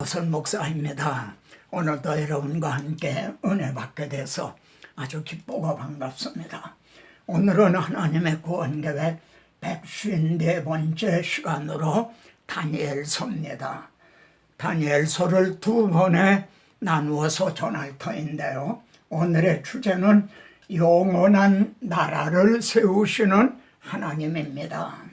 선 목사입니다. 오늘도 여러분과 함께 은혜 받게 돼서 아주 기쁘고 반갑습니다. 오늘은 하나님의 구원계획 154번째 시간으로 다니엘서입니다. 다니엘서를 두 번에 나누어서 전할 터인데요. 오늘의 주제는 영원한 나라를 세우시는 하나님입니다.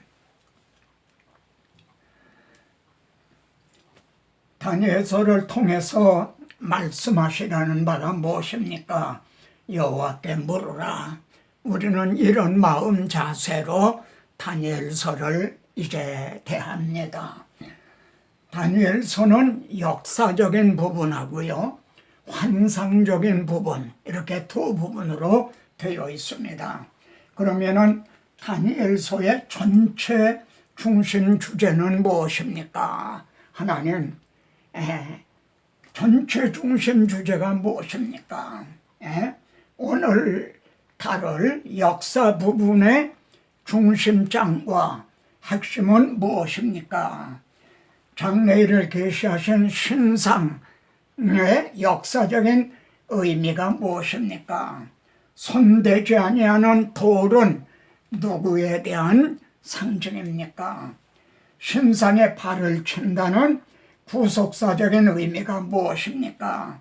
다니엘서를 통해서 말씀하시라는 바가 무엇입니까? 여호와께 물으라. 우리는 이런 마음 자세로 다니엘서를 이제 대합니다. 다니엘서는 역사적인 부분하고요, 환상적인 부분, 이렇게 두 부분으로 되어 있습니다. 그러면은 다니엘서의 전체 중심 주제는 무엇입니까? 하나님, 전체 중심 주제가 무엇입니까? 오늘 다룰 역사 부분의 중심장과 핵심은 무엇입니까? 장래일을 계시하신 신상의 역사적인 의미가 무엇입니까? 손대지 아니하는 돌은 누구에 대한 상징입니까? 신상에 발을 친다는 구속사적인 의미가 무엇입니까?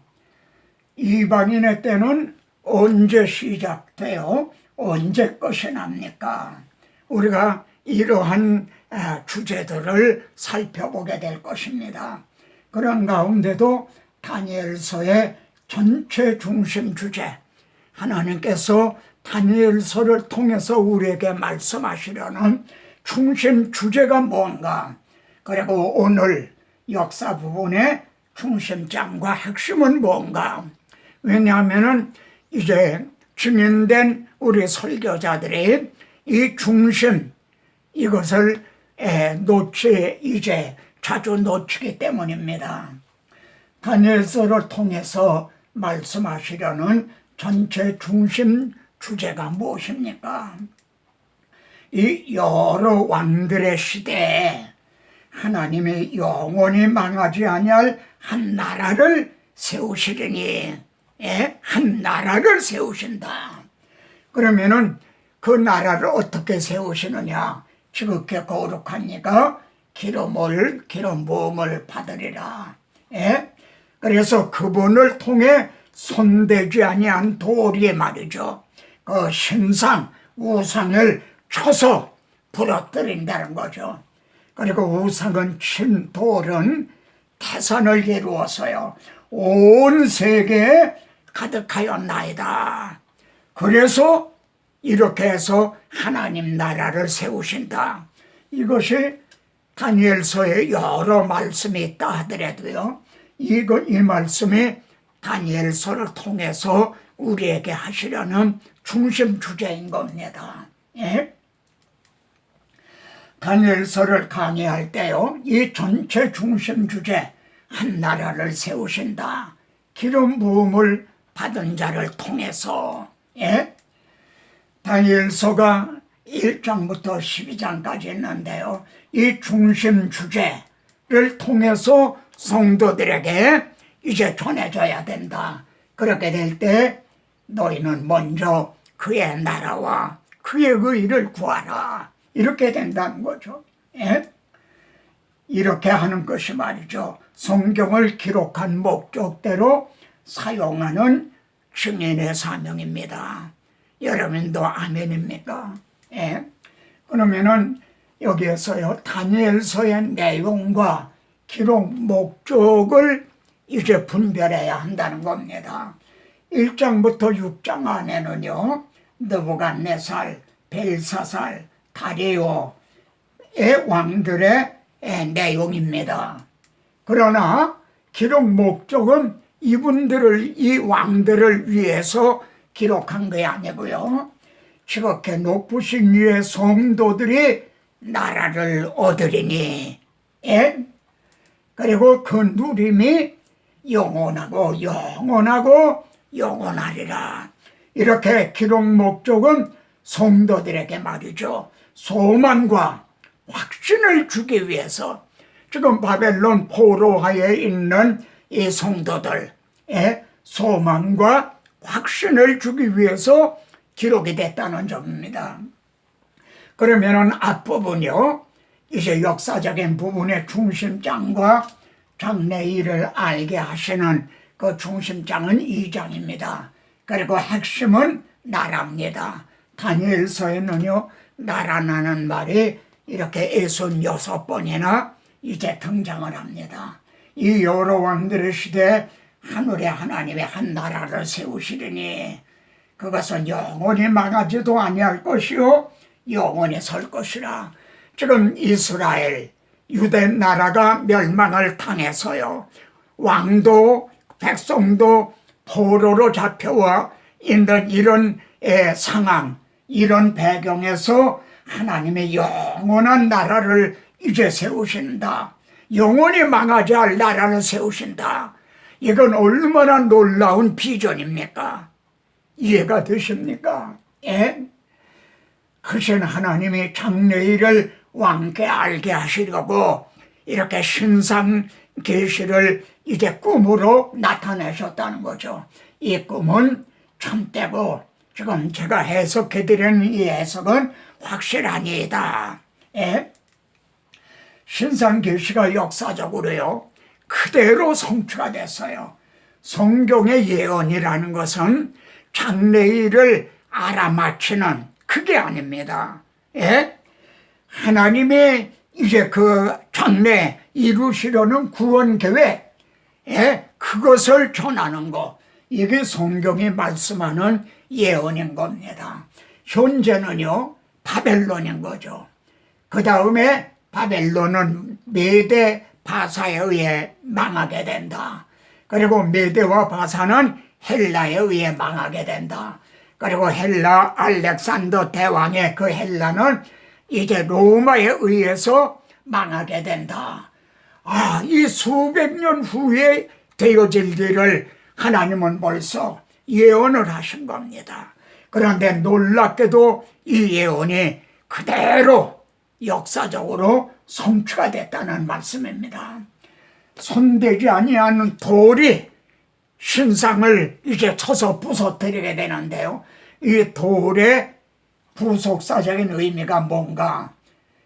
이방인의 때는 언제 시작되어 언제 끝이 납니까? 우리가 이러한 주제들을 살펴보게 될 것입니다. 그런 가운데도 다니엘서의 전체 중심 주제, 하나님께서 다니엘서를 통해서 우리에게 말씀하시려는 중심 주제가 뭔가, 그리고 오늘 역사 부분의 중심장과 핵심은 뭔가. 왜냐하면 이제 증인된 우리 설교자들이 이 중심, 이것을 이제 자주 놓치기 때문입니다. 다니엘서를 통해서 말씀하시려는 전체 중심 주제가 무엇입니까? 이 여러 왕들의 시대에 하나님이 영원히 망하지 아니할 한 나라를 세우시리니, 한 나라를 세우신다. 그러면은 그 나라를 어떻게 세우시느냐? 지극히 거룩한 이가 기름 부음을 받으리라. 그래서 그분을 통해 손대지 아니한 돌이 말이죠, 그 신상, 우상을 쳐서 부러뜨린다는 거죠. 그리고 우상은 친 돌은 태산을 이루어서요, 온 세계에 가득하였나이다. 그래서 이렇게 해서 하나님 나라를 세우신다. 이것이 다니엘서에 여러 말씀이 있다 하더라도요, 이 말씀이 다니엘서를 통해서 우리에게 하시려는 중심 주제인 겁니다. 다니엘서를 강의할 때요, 이 전체 중심 주제, 한 나라를 세우신다, 기름 부음을 받은 자를 통해서. 다니엘서가 1장부터 12장까지 있는데요, 이 중심 주제를 통해서 성도들에게 이제 전해져야 된다. 그렇게 될 때 너희는 먼저 그의 나라와 그의 의를 구하라, 이렇게 된다는 거죠. 이렇게 하는 것이 말이죠, 성경을 기록한 목적대로 사용하는 증인의 사명입니다. 여러분도 아멘입니까? 그러면은 여기에서요, 다니엘서의 내용과 기록 목적을 이제 분별해야 한다는 겁니다. 1장부터 6장 안에는요, 느부갓네살, 벨사살, 다리오의 왕들의 내용입니다. 그러나 기록 목적은 이 왕들을 위해서 기록한 게 아니고요, 지극히 높으신 이의 성도들이 나라를 얻으리니, 그리고 그 누림이 영원하고 영원하리라. 이렇게 기록 목적은 성도들에게 말이죠, 소망과 확신을 주기 위해서 지금 바벨론 포로하에 있는 이 성도들의 소망과 확신을 주기 위해서 기록이 됐다는 점입니다. 그러면은 앞부분이요, 이제 역사적인 부분의 중심장과 장래일을 알게 하시는 그 중심장은 2장입니다. 그리고 핵심은 나라입니다. 다니엘서에는요, 나라라는 말이 이렇게 66번이나 이제 등장을 합니다. 이 여러 왕들의 시대에 하늘에 하나님의 한 나라를 세우시리니 그것은 영원히 망하지도 아니할 것이요 영원히 설 것이라. 지금 이스라엘 유대 나라가 멸망을 당해서요, 왕도 백성도 포로로 잡혀와 있는 이런 상황, 이런 배경에서 하나님의 영원한 나라를 이제 세우신다. 영원히 망하지 않을 나라를 세우신다. 이건 얼마나 놀라운 비전입니까? 이해가 되십니까? 예? 크신 하나님이 장래일을 왕께 알게 하시려고 이렇게 신상 계시를 이제 꿈으로 나타내셨다는 거죠. 이 꿈은 참되고 지금 제가 해석해드리는 이 해석은 확실하니이다. 예? 신상 계시가 역사적으로요, 그대로 성취가 됐어요. 성경의 예언이라는 것은 장래일을 알아맞히는 그게 아닙니다. 예? 하나님의 이제 그 장래 이루시려는 구원 계획, 예? 그것을 전하는 거, 이게 성경이 말씀하는 예언인 겁니다. 현재는요, 바벨론인 거죠. 그 다음에 바벨론은 메대 바사에 의해 망하게 된다. 그리고 메대와 바사는 헬라에 의해 망하게 된다. 그리고 헬라 알렉산더 대왕의 그 헬라는 이제 로마에 의해서 망하게 된다. 이 수백 년 후에 되어질 일을 하나님은 벌써 예언을 하신 겁니다. 그런데 놀랍게도 이 예언이 그대로 역사적으로 성취가 됐다는 말씀입니다. 손대지 아니하는 돌이 신상을 이제 쳐서 부서뜨리게 되는데요, 이 돌의 부속사적인 의미가 뭔가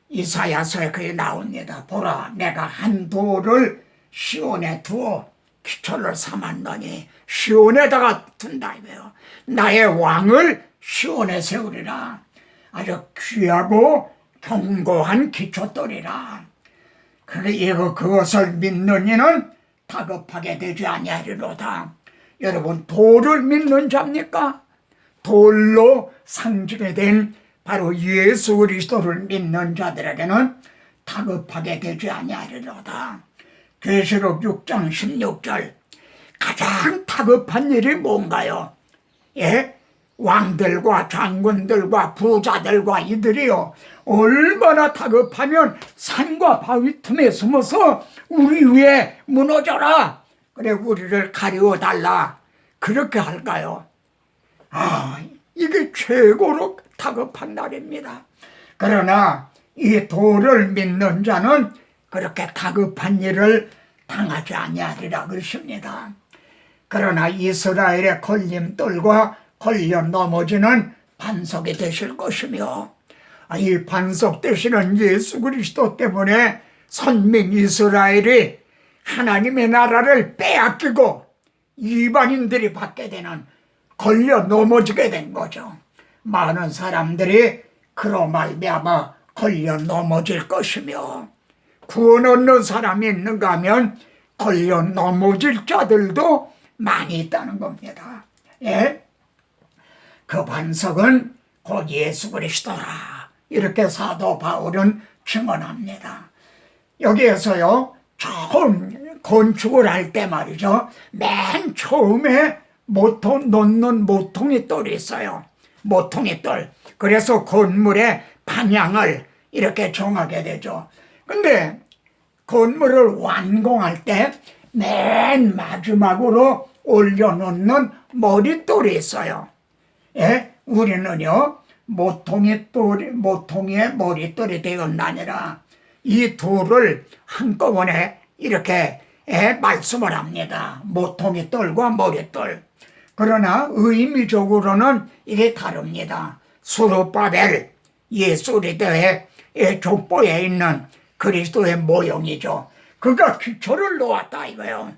이사야서에 그게 나옵니다. 보라, 내가 한 돌을 시온에 두어 기초를 삼았노니, 시온에다가 둔다 이거예요. 나의 왕을 시온에 세우리라. 아주 귀하고 견고한 기초돌이라. 그것을 믿는 이는 다급하게 되지 아니하리로다. 여러분, 돌을 믿는 자입니까? 돌로 상징이 된 바로 예수 그리스도를 믿는 자들에게는 다급하게 되지 아니하리로다. 계시록 6장 16절, 가장 다급한 일이 뭔가요? 예? 왕들과 장군들과 부자들과 이들이요, 얼마나 다급하면 산과 바위 틈에 숨어서 우리 위에 무너져라, 그래 우리를 가리워달라, 그렇게 할까요? 이게 최고로 다급한 날입니다. 그러나 이 도를 믿는 자는 그렇게 다급한 일을 당하지 아니하리라 그러십니다. 그러나 이스라엘의 걸림돌과 걸려 넘어지는 반석이 되실 것이며, 이 반석 되시는 예수 그리스도 때문에 선민 이스라엘이 하나님의 나라를 빼앗기고 이방인들이 받게 되는, 걸려 넘어지게 된 거죠. 많은 사람들이 그로 말미암아 걸려 넘어질 것이며, 구원 얻는 사람이 있는가 하면 걸려 넘어질 자들도 많이 있다는 겁니다. 예? 그 반석은 곧 예수 그리스도라, 이렇게 사도 바울은 증언합니다. 여기에서요, 처음 건축을 할 때 말이죠, 맨 처음에 모통 놓는 모퉁이 돌이 있어요. 모퉁이 돌. 그래서 건물의 방향을 이렇게 정하게 되죠. 근데 건물을 완공할 때 맨 마지막으로 올려놓는 머릿돌이 있어요. 예? 우리는요, 모퉁이에 머릿돌이 되었나니라. 이 둘을 한꺼번에 이렇게 말씀을 합니다. 모퉁이 돌과 머릿돌. 그러나 의미적으로는 이게 다릅니다. 수르바벨, 예수리드의 족보에 있는 그리스도의 모형이죠. 그가 기초를 놓았다 이거예요.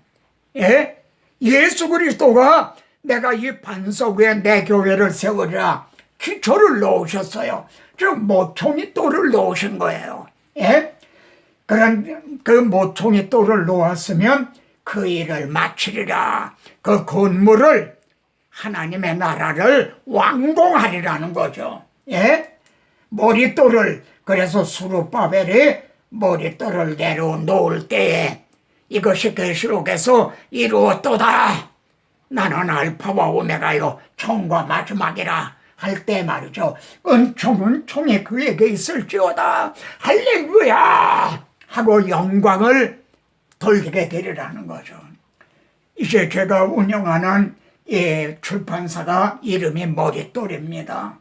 예수 그리스도가 내가 이 반석 위에 내 교회를 세우리라 기초를 놓으셨어요. 즉 모퉁이 돌을 놓으신 거예요. 그런 그 모퉁이 돌을 놓았으면 그 일을 마치리라. 그 건물을 하나님의 나라를 완공하리라는 거죠. 머릿돌을 그래서 수르바벨이 머릿돌을 내려놓을 때에 이것이 계시록에서 이루었도다. 나는 알파와 오메가요 처음과 마지막이라 할 때 말이죠. 은총은 총이 그에게 있을지어다. 할렐루야 하고 영광을 돌리게 되리라는 거죠. 이제 제가 운영하는 이 출판사가 이름이 머릿돌입니다.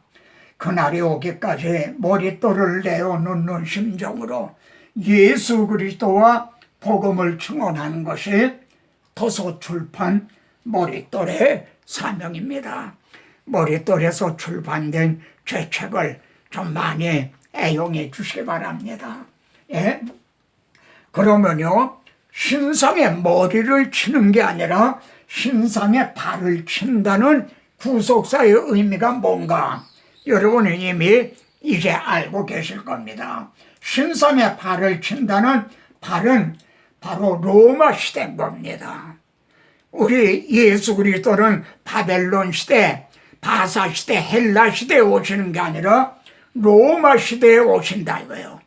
그날이 오기까지 머릿돌을 내어놓는 심정으로 예수 그리스도와 복음을 증언하는 것이 도서출판 머릿돌의 사명입니다. 머릿돌에서 출판된 제 책을 좀 많이 애용해 주시기 바랍니다. 그러면요, 신상의 머리를 치는 게 아니라 신상의 발을 친다는 구속사의 의미가 뭔가 여러분은 이미 이제 알고 계실 겁니다. 신상의 발을 친다는 발은 바로 로마 시대인 겁니다. 우리 예수 그리스도는 바벨론 시대, 바사 시대, 헬라 시대에 오시는 게 아니라 로마 시대에 오신다 이거예요.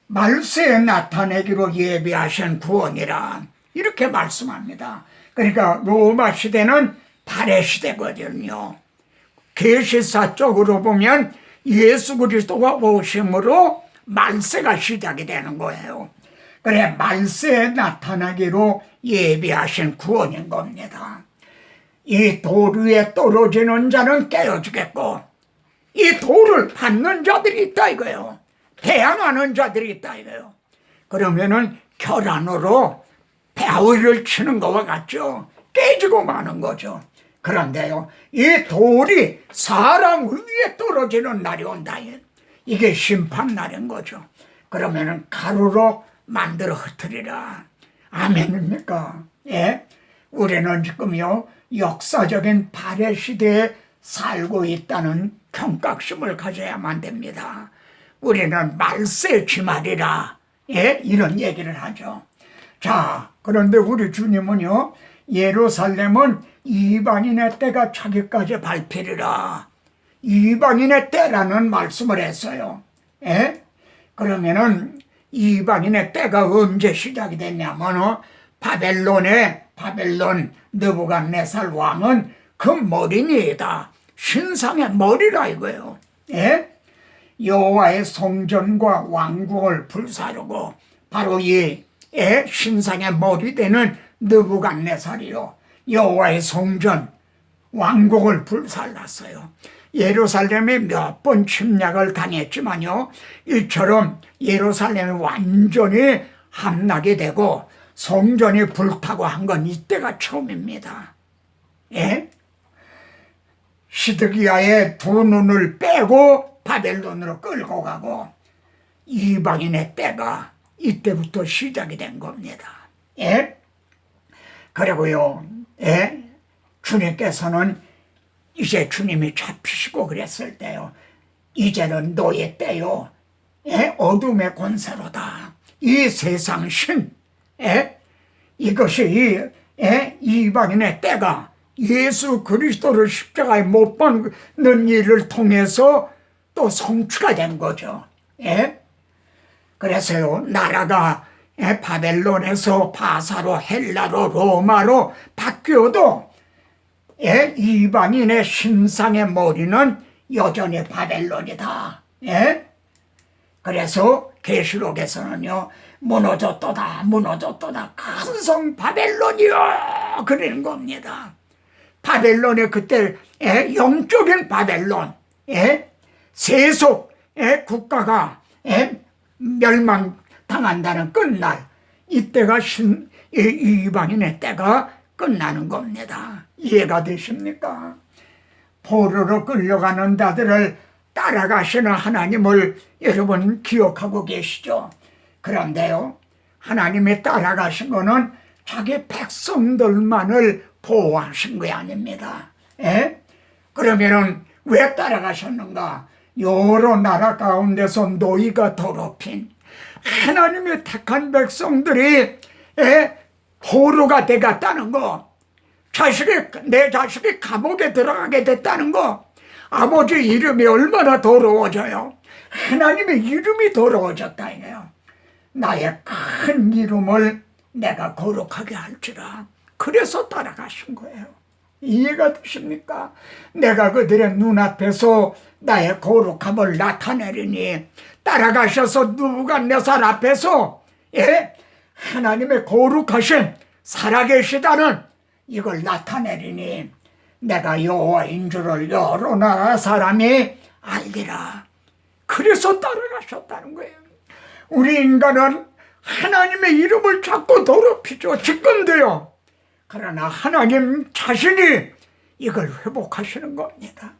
말세에 나타내기로 예비하신 구원이라 이렇게 말씀합니다. 그러니까 로마 시대는 발의 시대거든요. 계시사 쪽으로 보면 예수 그리스도가 오심으로 말세가 시작이 되는 거예요. 그래 말세에 나타나기로 예비하신 구원인 겁니다. 이 돌 위에 떨어지는 자는 깨어지겠고 이 돌을 받는 자들이 있다 이거예요. 대항하는 자들이 있다 이거예요. 그러면은 결안으로 바위를 치는 것과 같죠. 깨지고 마는 거죠. 그런데요, 이 돌이 사람 위에 떨어지는 날이 온다. 이게 심판날인 거죠. 그러면은 가루로 만들어 흩으리라. 아멘입니까? 우리는 지금요 역사적인 발해 시대에 살고 있다는 경각심을 가져야만 됩니다. 우리는 말세 지말이라 이런 얘기를 하죠. 자, 그런데 우리 주님은요 예루살렘은 이방인의 때가 차기까지 밟히리라. 이방인의 때라는 말씀을 했어요. 그러면은 이방인의 때가 언제 시작이 됐냐면 바벨론 느부갓네살 왕은 그 머리니다. 신상의 머리라 이거예요. 여호와의 성전과 왕궁을 불사르고 바로 이 신상의 머리 되는 느부갓네살이요 여호와의 성전 왕궁을 불살랐어요. 예루살렘이 몇 번 침략을 당했지만요 이처럼 예루살렘이 완전히 함락이 되고 성전이 불타고 한 건 이때가 처음입니다. 시드기야의 두 눈을 빼고 바벨론으로 끌고 가고 이방인의 때가 이때부터 시작이 된 겁니다. 그리고요 주님께서는 이제 주님이 잡히시고 그랬을 때요 이제는 너의 때요 어둠의 권세로다. 이 세상 신 이것이 이방인의 때가 예수 그리스도를 십자가에 못 박는 일을 통해서 또 성취가 된 거죠. 그래서요 나라가 바벨론에서 바사로 헬라로 로마로 바뀌어도 이방인의 신상의 머리는 여전히 바벨론이다. 그래서 계시록에서는요 무너졌도다 큰 성 바벨론이여 그러는 겁니다. 바벨론이 그때 영적인 바벨론 세속 국가가 멸망당한다는 끝날, 이때가 이방인의 때가 끝나는 겁니다. 이해가 되십니까? 포로로 끌려가는 자들을 따라가시는 하나님을 여러분 기억하고 계시죠? 그런데요, 하나님이 따라가신 거는 자기 백성들만을 보호하신 게 아닙니다. 그러면은 왜 따라가셨는가? 여러 나라 가운데서 노이가 더럽힌 하나님의 택한 백성들이 포로가 돼갔다는 거, 내 자식이 감옥에 들어가게 됐다는 거, 아버지 이름이 얼마나 더러워져요. 하나님의 이름이 더러워졌다 이거예요. 나의 큰 이름을 내가 거룩하게 할지라. 그래서 따라가신 거예요. 이해가 되십니까? 내가 그들의 눈앞에서 나의 거룩함을 나타내리니, 따라가셔서 느부갓네살 앞에서 하나님의 거룩하신 살아계시다는 이걸 나타내리니 내가 여호와인 줄을 여러 나라 사람이 알리라. 그래서 따라가셨다는 거예요. 우리 인간은 하나님의 이름을 자꾸 더럽히죠. 지금도요. 그러나 하나님 자신이 이걸 회복하시는 겁니다.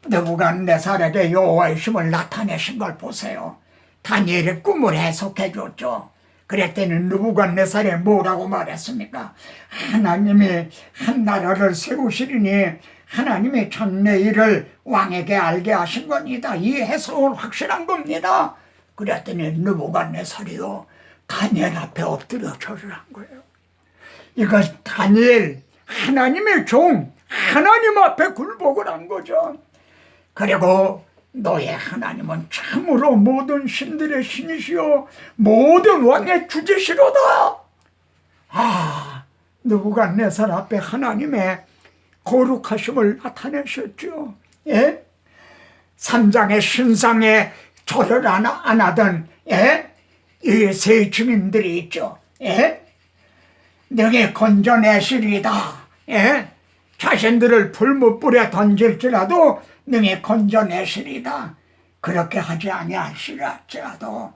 느부갓네살에게 여호와의 힘을 나타내신 걸 보세요. 다니엘의 꿈을 해석해 줬죠. 그랬더니 느부갓네살이 뭐라고 말했습니까? 하나님이 한 나라를 세우시리니 하나님의 장래 일을 왕에게 알게 하신 겁니다. 이 해석은 확실한 겁니다. 그랬더니 느부갓네살이요, 다니엘 앞에 엎드려 절을 한 거예요. 이거 다니엘, 하나님의 종, 하나님 앞에 굴복을 한 거죠. 그리고 너의 하나님은 참으로 모든 신들의 신이시요 모든 왕의 주지시로다. 느부갓네살 앞에 하나님의 거룩하심을 나타내셨죠. 3장의 신상에 절을 안 하던 이 세 증인들이 있죠. 너희 건져내시리다. 자신들을 불못불에 던질지라도 능히 건져내시리다. 그렇게 하지 아니하시라도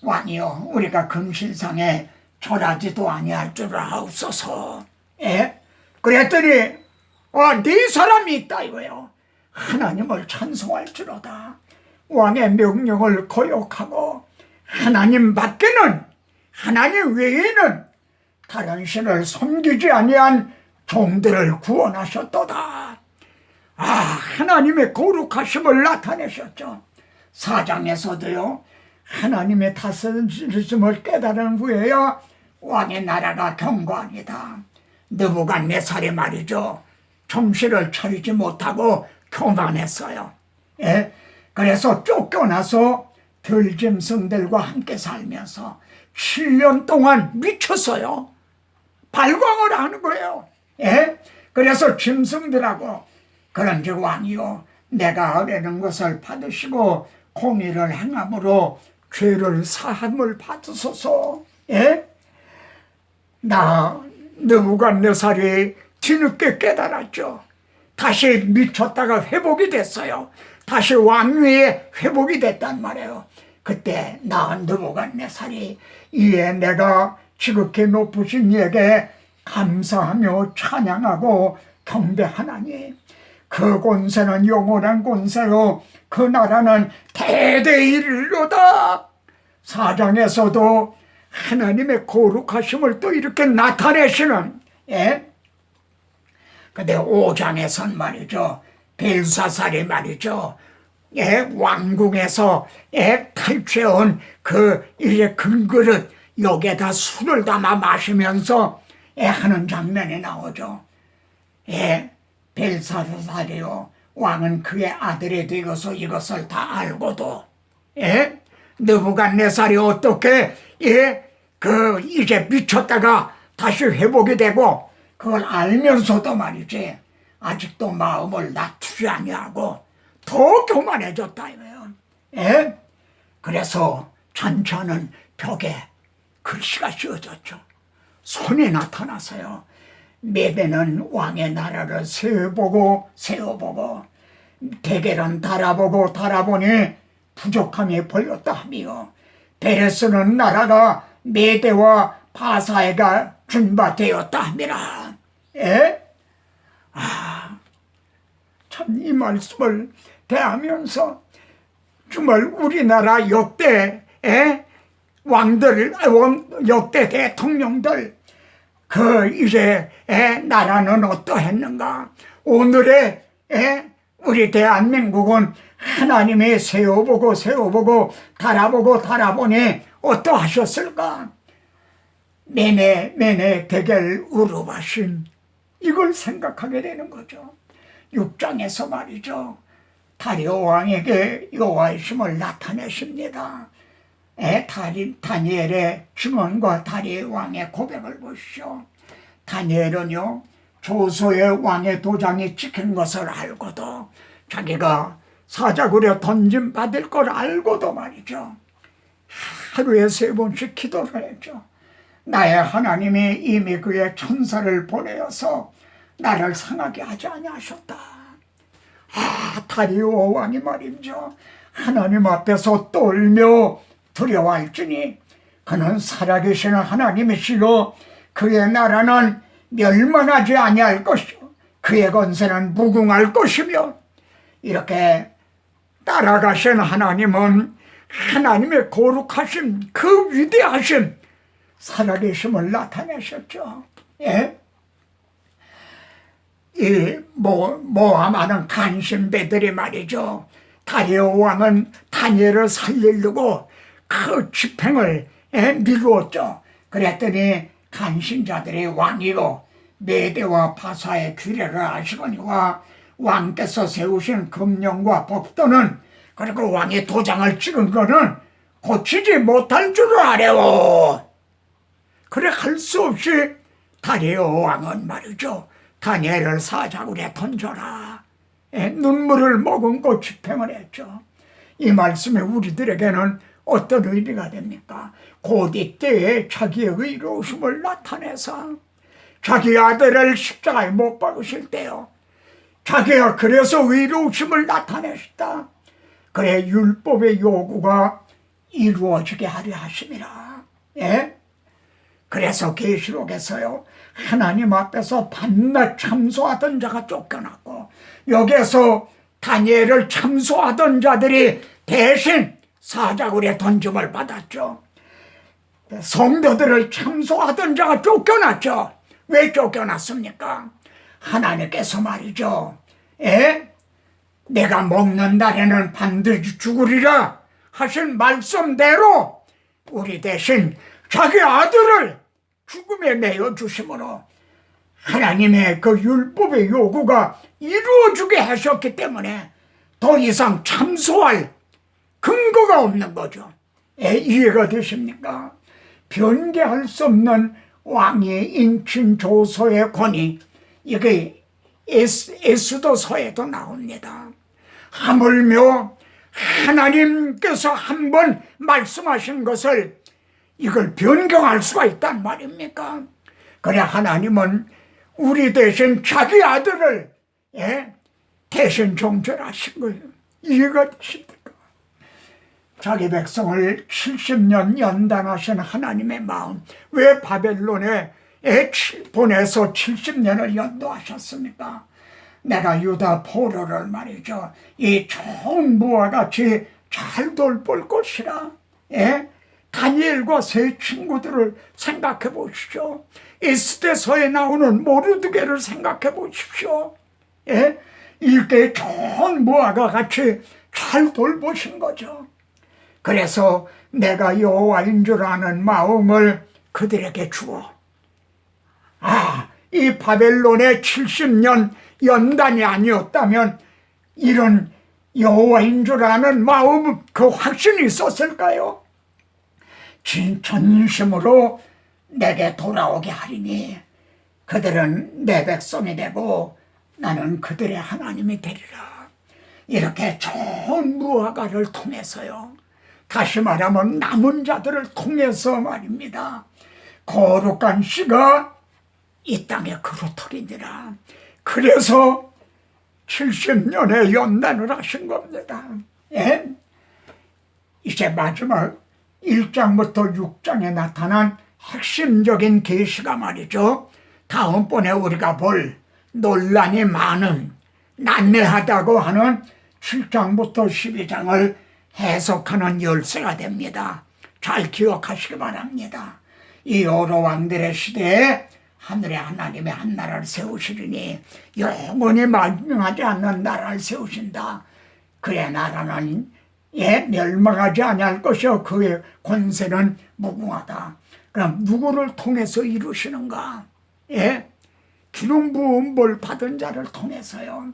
왕이여, 우리가 금신상에 절하지도 아니할 줄 아옵소서. 그랬더니 네 사람이 있다 이거예요. 하나님을 찬송할지로다. 왕의 명령을 거역하고 하나님 밖에는, 하나님 외에는 다른 신을 섬기지 아니한 종들을 구원하셨도다. 하나님의 거룩하심을 나타내셨죠. 4장에서도요, 하나님의 다스리심을 깨달은 후에야 왕의 나라가 경고하니다. 느부갓네살이 말이죠, 정신을 차리지 못하고 교만했어요. 그래서 쫓겨나서 들짐승들과 함께 살면서 7년 동안 미쳤어요. 발광을 하는 거예요. 그래서 짐승들하고, 그런즉 왕이요, 내가 아뢰는 것을 받으시고 공의를 행함으로 죄를 사함을 받으소서. 느부갓네살이 뒤늦게 깨달았죠. 다시 미쳤다가 회복이 됐어요. 다시 왕위에 회복이 됐단 말이에요. 그때 느부갓네살이 이에 내가 지극히 높으신 이에게 감사하며 찬양하고 경배하나니 그 권세는 영원한 권세요 그 나라는 대대에 이르리로다. 4장에서도 하나님의 거룩하심을 또 이렇게 나타내시는, 근데 5장에선 말이죠, 벨사살이 말이죠, 왕궁에서 탈취해온 이제 금그릇 여기에다 술을 담아 마시면서 하는 장면이 나오죠. 벨사살이요, 왕은 그의 아들이 되어서 이것을 다 알고도 느부갓네살이 어떻게 이제 미쳤다가 다시 회복이 되고 그걸 알면서도 말이지 아직도 마음을 낮추지 아니하고 더 교만해졌다 이거예요. 그래서 잔치하는 벽에 글씨가 씌어졌죠. 손이 나타나서요, 메대는 왕의 나라를 세워보고 대계는 달아보고 달아보니 부족함이 보였다 하며 베레스는 나라가 메대와 바사에가 준바되었다 함이라. 예? 참 이 말씀을 대하면서 정말 우리나라 역대 왕들, 역대 대통령들 이제 나라는 어떠했는가? 오늘의 우리 대한민국은 하나님이 세워보고 달아보니 어떠하셨을까? 매매 대결 우르바신 이걸 생각하게 되는 거죠. 6장에서 말이죠. 다리오 왕에게 여호와의 힘을 나타내십니다. 다니엘의 증언과 다리오 왕의 고백을 보시죠. 다니엘은요, 조소의 왕의 도장이 찍힌 것을 알고도, 자기가 사자굴에 던짐 받을 걸 알고도 말이죠, 하루에 3번씩 기도를 했죠. 나의 하나님이 이미 그의 천사를 보내어서 나를 상하게 하지 아니하셨다. 다리오 왕이 말이죠, 하나님 앞에서 떨며 두려워할지니 그는 살아계시는 하나님이시고 그의 나라는 멸망하지 아니할 것이요 그의 권세는 무궁할 것이며, 이렇게 따라가신 하나님은 하나님의 거룩하심, 그 위대하심, 살아계심을 나타내셨죠. 예? 이 모함하는 간신배들이 말이죠, 다리오 왕은 다니엘을 살리려고 그 집행을 미루었죠. 그랬더니 간신자들이 왕이고 메대와 바사의 규례를 아시거니와 왕께서 세우신 금령과 법도는, 그리고 왕의 도장을 찍은 거는 고치지 못할 줄 아래오. 그래 할 수 없이 다리오 왕은 말이죠, 다니엘을 사자굴에 던져라, 눈물을 머금고 집행을 했죠. 이 말씀이 우리들에게는 어떤 의미가 됩니까? 곧 이때에 자기의 의로우심을 나타내서 자기 아들을 십자가에 못 박으실 때요, 자기가 그래서 의로우심을 나타내셨다. 그래 율법의 요구가 이루어지게 하려 하심이라. 예? 그래서 계시록에서요, 하나님 앞에서 밤낮 참소하던 자가 쫓겨났고, 여기에서 다니엘을 참소하던 자들이 대신 사자굴에 던짐을 받았죠. 성도들을 참소하던 자가 쫓겨났죠. 왜 쫓겨났습니까? 하나님께서 말이죠, 내가 먹는 날에는 반드시 죽으리라 하신 말씀대로 우리 대신 자기 아들을 죽음에 내어주심으로 하나님의 그 율법의 요구가 이루어지게 하셨기 때문에 더 이상 참소할 근거가 없는 거죠. 이해가 되십니까? 변개할 수 없는 왕의 인친 조소의 권위, 이게 에스더서에도 나옵니다. 하물며 하나님께서 한번 말씀하신 것을 이걸 변경할 수가 있단 말입니까? 그래 하나님은 우리 대신 자기 아들을 대신 정죄하신 거예요. 이해가 되십니까? 자기 백성을 70년 연단하신 하나님의 마음, 왜 바벨론에 보내서 70년을 연도하셨습니까? 내가 유다 포로를 말이죠, 이 좋은 무와 같이 잘 돌볼 것이라. 다니엘과 세 친구들을 생각해 보십시오. 에스더서에 나오는 모르드게를 생각해 보십시오. 이렇게 좋은 무와 같이 잘 돌보신 거죠. 그래서 내가 여호와인 줄 아는 마음을 그들에게 주어, 이 바벨론의 70년 연단이 아니었다면 이런 여호와인 줄 아는 마음, 그 확신이 있었을까요? 진심으로 내게 돌아오게 하리니 그들은 내 백성이 되고 나는 그들의 하나님이 되리라. 이렇게 좋은 무화과를 통해서요, 다시 말하면 남은 자들을 통해서 말입니다, 거룩한 씨가 이 땅에 그루터기니라. 그래서 70년의 연단을 하신 겁니다. 이제 마지막 1장부터 6장에 나타난 핵심적인 계시가 말이죠. 다음번에 우리가 볼 논란이 많은 난해하다고 하는 7장부터 12장을 해석하는 열쇠가 됩니다. 잘 기억하시기 바랍니다. 이 여러 왕들의 시대에 하늘에 하나님의 한 나라를 세우시리니 영원히 망명하지 않는 나라를 세우신다. 그의 나라는 멸망하지 아니할 것이요 그의 권세는 무궁하다. 그럼 누구를 통해서 이루시는가? 기름 부음을 받은 자를 통해서요.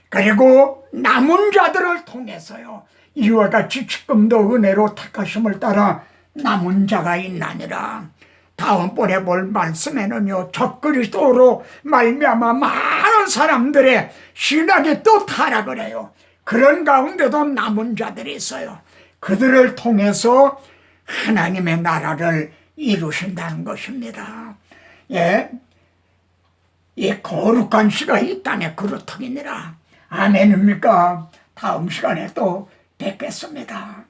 그리고 남은 자들을 통해서요. 이와 같이 지금도 은혜로 택하심을 따라 남은 자가 있나니라. 다음번에 볼 말씀에는요, 적그리스도로 말미암아 많은 사람들의 신학이 또 타락을 해요. 그런 가운데도 남은 자들이 있어요. 그들을 통해서 하나님의 나라를 이루신다는 것입니다. 이 거룩한 시가 이 땅에 그렇더니라. 아멘입니까? 다음 시간에 또 뵙겠습니다.